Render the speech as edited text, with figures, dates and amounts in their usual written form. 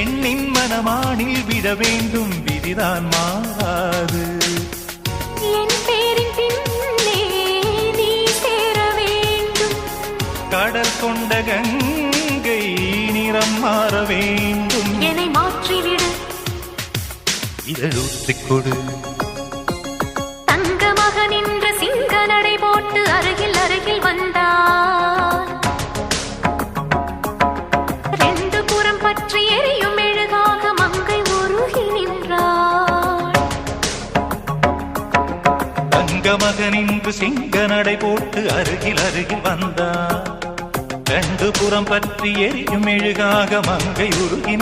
பெண்ணின் மனமானில் விட வேண்டும், விதிதான் மாறாது. என் பேரின் பின்னே நீ சேர வேண்டும். கடல் கொண்ட கங்கை நிறம் மாற வேண்டும். என்னை மாற்றிவிடு, இதழூற்றிக் கொடு. தங்க மகன் என்ற சிங்க நடை போட்டு அருகில் அருகில் வந்தார். ரெண்டு புறம் பற்றி எரியும் மெழுகாக மங்கை உருகி நின்றாள். தங்க மகன் என்று சிங்க நடை போட்டு அருகில் அருகில் வந்தார். ரெண்டு புறம் பற்றி எரியும் மெழுகாக மங்கை உருகி